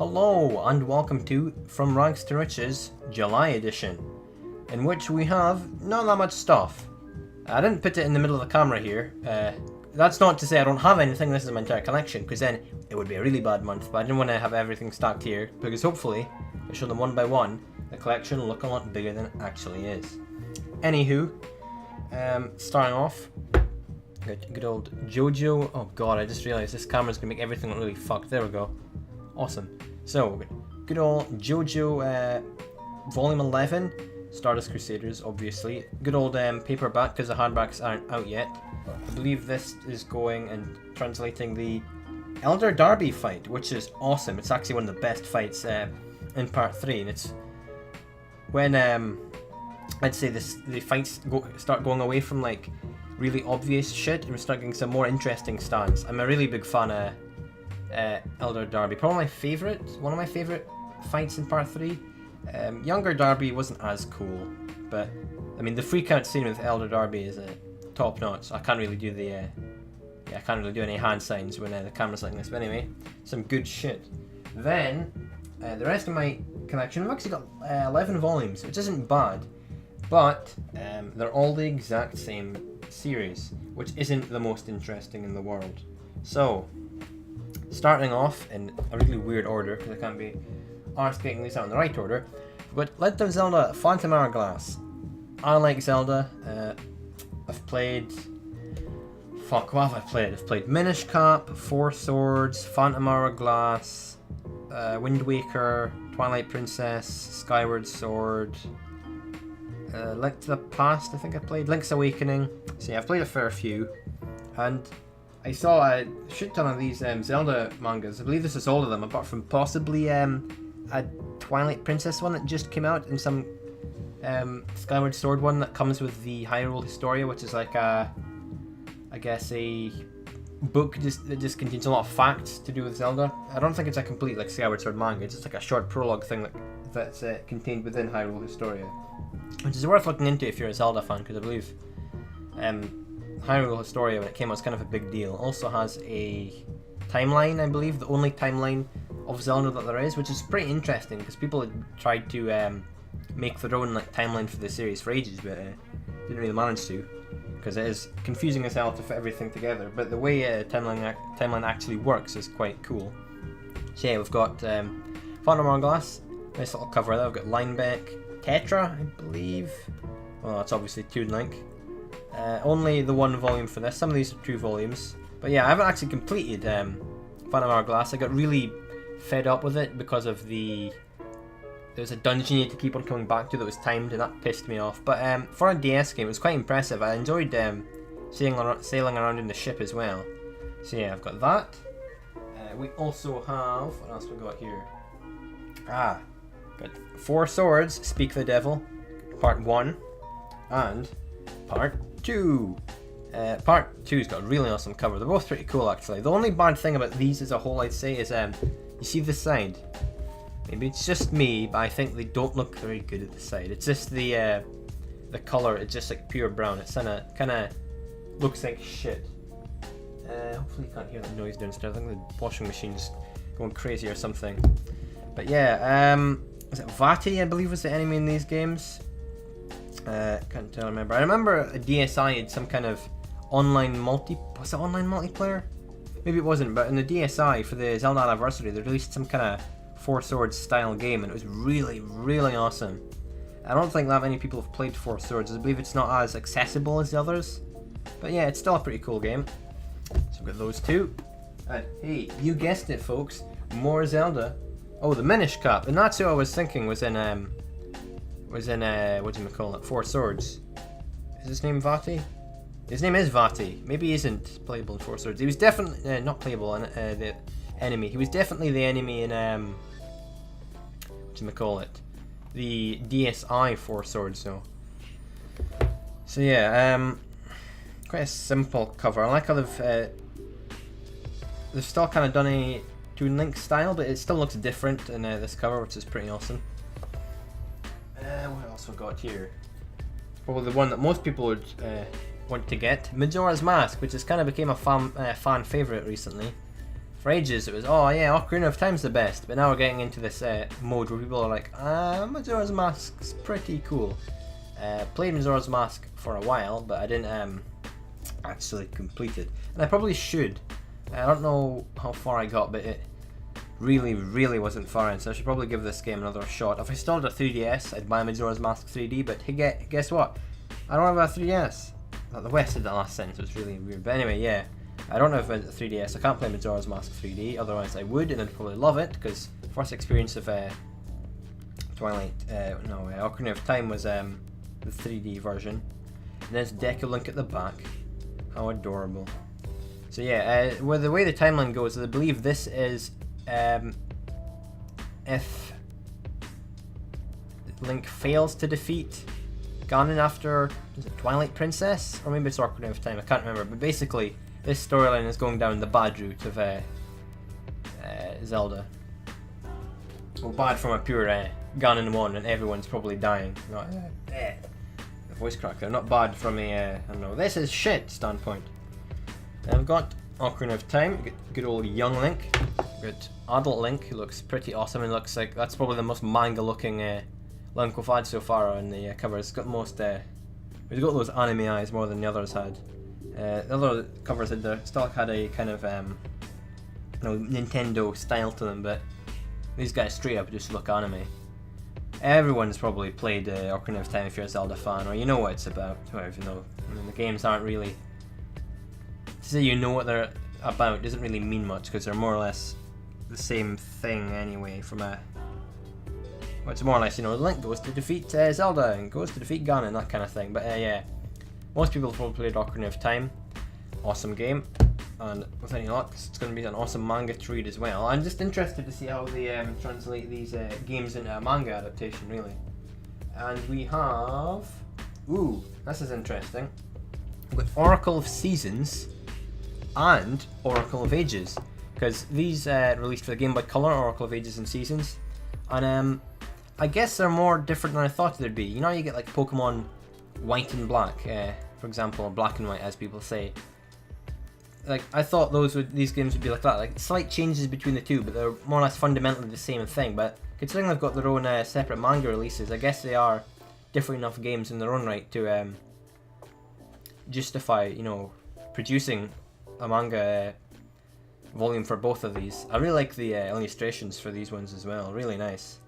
Hello and welcome to From Rags to Riches July edition, in which we have not that much stuff. I didn't put it in the middle of the camera here. That's not to say I don't have anything, this is my entire collection, because then it would be a really bad month, but I didn't want to have everything stacked here, because hopefully, I show them one by one, the collection will look a lot bigger than it actually is. Anywho, starting off, good old JoJo. Oh god, I just realised this camera's going to make everything look really fucked. There we go. Awesome. So, good old JoJo Volume 11, Stardust Crusaders, obviously. Good old paperback, because the hardbacks aren't out yet. I believe this is going and translating the Elder Darby fight, which is awesome. It's actually one of the best fights in Part 3, and it's when I'd say the fights start going away from like really obvious shit, and we start getting some more interesting stands. I'm a really big fan of Elder Darby. Probably one of my favourite fights in Part 3. Younger Darby wasn't as cool, but I mean the freak out scene with Elder Darby is top notch. I can't really do I can't really do any hand signs when the camera's like this, but anyway, some good shit. Then the rest of my collection, I've actually got 11 volumes, which isn't bad, but they're all the exact same series, which isn't the most interesting in the world. So, starting off in a really weird order, because I can't be arsed getting these out in the right order, but Legend of Zelda Phantom Hourglass. I like Zelda. I've played... Fuck, what have I played? I've played Minish Cap, Four Swords, Phantom Hourglass, Wind Waker, Twilight Princess, Skyward Sword, Link to the Past, I think I played, Link's Awakening. So yeah, I've played a fair few, and I saw a shit ton of these Zelda mangas. I believe this is all of them, apart from possibly a Twilight Princess one that just came out, and some Skyward Sword one that comes with the Hyrule Historia, which is like I guess a book that just contains a lot of facts to do with Zelda. I don't think it's a complete like Skyward Sword manga, it's just like a short prologue thing that's contained within Hyrule Historia, which is worth looking into if you're a Zelda fan, because I believe Hyrule Historia, when it came out, was kind of a big deal. Also has a timeline, I believe, the only timeline of Zelda that there is, which is pretty interesting, because people had tried to make their own like timeline for the series for ages, but didn't really manage to, because it is confusing as hell to fit everything together. But the way timeline actually works is quite cool. So yeah, we've got Phantom Hourglass, nice little cover there. We've got Linebeck, Tetra, I believe. Well, that's obviously Toon Link. Only the one volume for this. Some of these are 2 volumes. But yeah, I haven't actually completed Phantom Hourglass. I got really fed up with it because of there's a dungeon you had to keep on coming back to that was timed, and that pissed me off. But for a DS game, it was quite impressive. I enjoyed sailing around in the ship as well. So yeah, I've got that. We also have... What else we got here? Got Four Swords, Speak the Devil, Part 1, and Part 2. Part 2's got a really awesome cover. They're both pretty cool, actually. The only bad thing about these as a whole, I'd say, is you see this side? Maybe it's just me, but I think they don't look very good at the side. It's just the colour, it's just like pure brown. It's kind of looks like shit. Hopefully you can't hear the noise downstairs. I think the washing machine's going crazy or something. But yeah, is it Vati, I believe, was the enemy in these games? Can't remember. I remember a DSi had some kind of online was it online multiplayer? Maybe it wasn't, but in the DSi for the Zelda anniversary, they released some kind of Four Swords style game, and it was really, really awesome. I don't think that many people have played Four Swords. I believe it's not as accessible as the others, but yeah, it's still a pretty cool game. So we've got those 2. And hey, you guessed it, folks, more Zelda. Oh, the Minish Cap, and that's who I was thinking was in what do you call it? Four Swords. Is his name Vati? His name is Vati. Maybe he isn't playable in Four Swords. He was definitely not playable in the enemy. He was definitely the enemy in what do you call it? The DSi Four Swords, though. So yeah, quite a simple cover. I like how they've still kind of done a Toon Link style, but it still looks different in this cover, which is pretty awesome. What else we got here? Probably the one that most people would want to get, Majora's Mask, which has kind of became a fan favourite recently. For ages it was, oh yeah, Ocarina of Time's the best, but now we're getting into this mode where people are like, Majora's Mask's pretty cool. Played Majora's Mask for a while, but I didn't actually complete it. And I probably should. I don't know how far I got, but it really wasn't far in, so I should probably give this game another shot. If I still had a 3DS, I'd buy Majora's Mask 3D, but hey, guess what? I don't have a 3DS. The West did that last sentence, it was really weird. But anyway, yeah. I don't have a 3DS, I can't play Majora's Mask 3D, otherwise I would, and I'd probably love it, because first experience of Ocarina of Time was the 3D version. And there's Deku Link at the back. How adorable. So yeah, well, the way the timeline goes, I believe this is if Link fails to defeat Ganon after, is it Twilight Princess? Or maybe it's Ocarina of Time, I can't remember, but basically this storyline is going down the bad route of Zelda. Well, bad from a pure Ganon 1 and everyone's probably dying. Not, the voice cracker, not bad from a, I don't know, this is shit standpoint. And I've got Ocarina of Time, good old young Link, good adult Link, who looks pretty awesome and looks like that's probably the most manga looking Link we've had so far on the cover. It's got most, he's got those anime eyes more than the others had. The other covers still had a kind of Nintendo style to them, but these guys straight up just look anime. Everyone's probably played Ocarina of Time if you're a Zelda fan, or you know what it's about. Well, even though the games aren't really, to say you know what they're about doesn't really mean much, because they're more or less the same thing anyway. From a, well, it's more or less, Link goes to defeat Zelda and goes to defeat Ganon, that kind of thing. But yeah. Most people have probably played Ocarina of Time. Awesome game, and with any luck, it's going to be an awesome manga to read as well. I'm just interested to see how they translate these games into a manga adaptation, really. And we have, this is interesting. We've got Oracle of Seasons and Oracle of Ages, because these released for the Game Boy Color, Oracle of Ages and Seasons, and I guess they're more different than I thought they'd be. You get like Pokemon White and Black, for example, or Black and White, as people say. Like, I thought these games would be like that, like slight changes between the two, but they're more or less fundamentally the same thing. But considering they've got their own separate manga releases, I guess they are different enough games in their own right to justify, producing a manga volume for both of these. I really like the illustrations for these ones as well, really nice.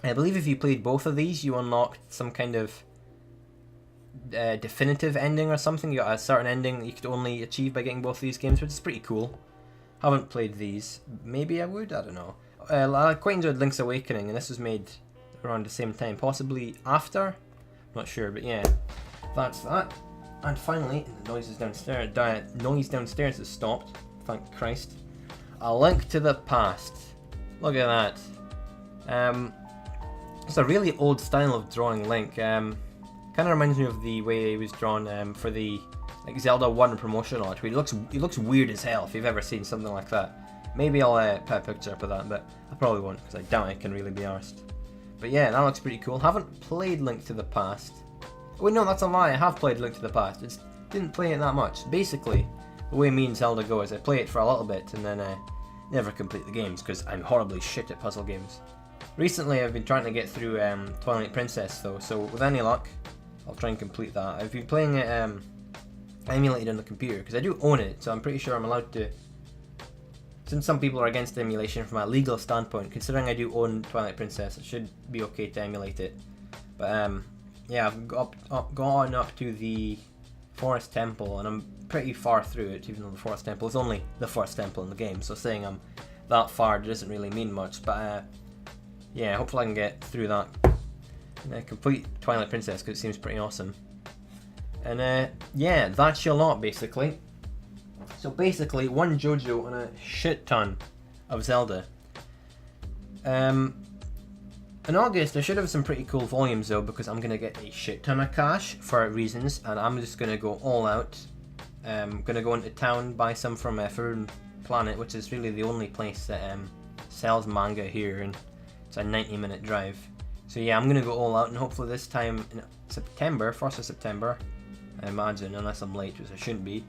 I believe if you played both of these, you unlocked some kind of definitive ending or something. You got a certain ending that you could only achieve by getting both of these games, which is pretty cool. Haven't played these. Maybe I would, I don't know. I quite enjoyed Link's Awakening, and this was made around the same time, possibly after? Not sure, but yeah, that's that. And finally, the noise downstairs has stopped, thank Christ. A Link to the Past. Look at that. It's a really old style of drawing Link. Kind of reminds me of the way he was drawn for the Zelda 1 promotional art. He looks weird as hell if you've ever seen something like that. Maybe I'll put a picture up of that, but I probably won't, because I doubt I can really be arsed. But yeah, that looks pretty cool. Haven't played Link to the Past. Oh no, that's a lie. I have played Link to the Past. Just didn't play it that much. Basically, the way me and Zelda go is I play it for a little bit and then never complete the games, because I'm horribly shit at puzzle games. Recently, I've been trying to get through Twilight Princess though, so with any luck, I'll try and complete that. I've been playing it emulated on the computer, because I do own it, so I'm pretty sure I'm allowed to. Since some people are against emulation from a legal standpoint, considering I do own Twilight Princess, it should be okay to emulate it. But yeah, I've gone up to the Forest Temple, and I'm pretty far through it, even though the Forest Temple is only the first temple in the game, so saying I'm that far doesn't really mean much. But yeah, hopefully I can get through that and complete Twilight Princess, because it seems pretty awesome. And yeah, that's your lot basically. So basically, one JoJo and a shit ton of Zelda. In August, I should have some pretty cool volumes though, because I'm going to get a shit ton of cash for reasons, and I'm just going to go all out. I'm going to go into town, buy some from Forbidden Planet, which is really the only place that sells manga here, and it's a 90-minute drive. So yeah, I'm going to go all out, and hopefully this time in September, 1st of September, I imagine, unless I'm late, which I shouldn't be,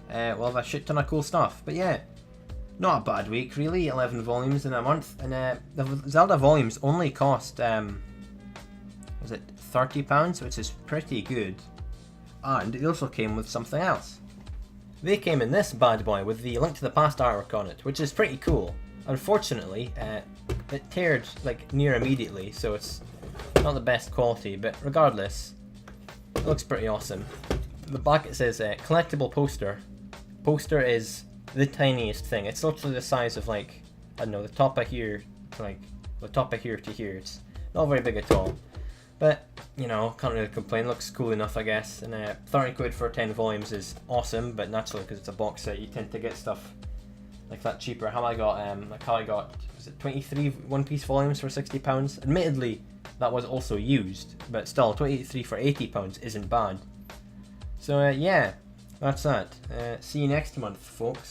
we'll have a shit ton of cool stuff. But yeah, Not a bad week, really. 11 volumes in a month, and the Zelda volumes only cost was it £30, which is pretty good. And it also came with something else. They came in this bad boy with the Link to the Past artwork on it, which is pretty cool. Unfortunately, it teared like near immediately, so it's not the best quality, but regardless, it looks pretty awesome. The back it says collectible poster. Poster is the tiniest thing. It's literally the size of, like, I don't know, the top of here to, like, the top of here to here. It's not very big at all. But, you know, can't really complain. Looks cool enough, I guess. And 30 quid for 10 volumes is awesome, but naturally, because it's a box set, you tend to get stuff like that cheaper. How I got, was it 23 One Piece volumes for £60? Admittedly, that was also used, but still, 23 for £80 isn't bad. So, yeah, that's that. See you next month, folks.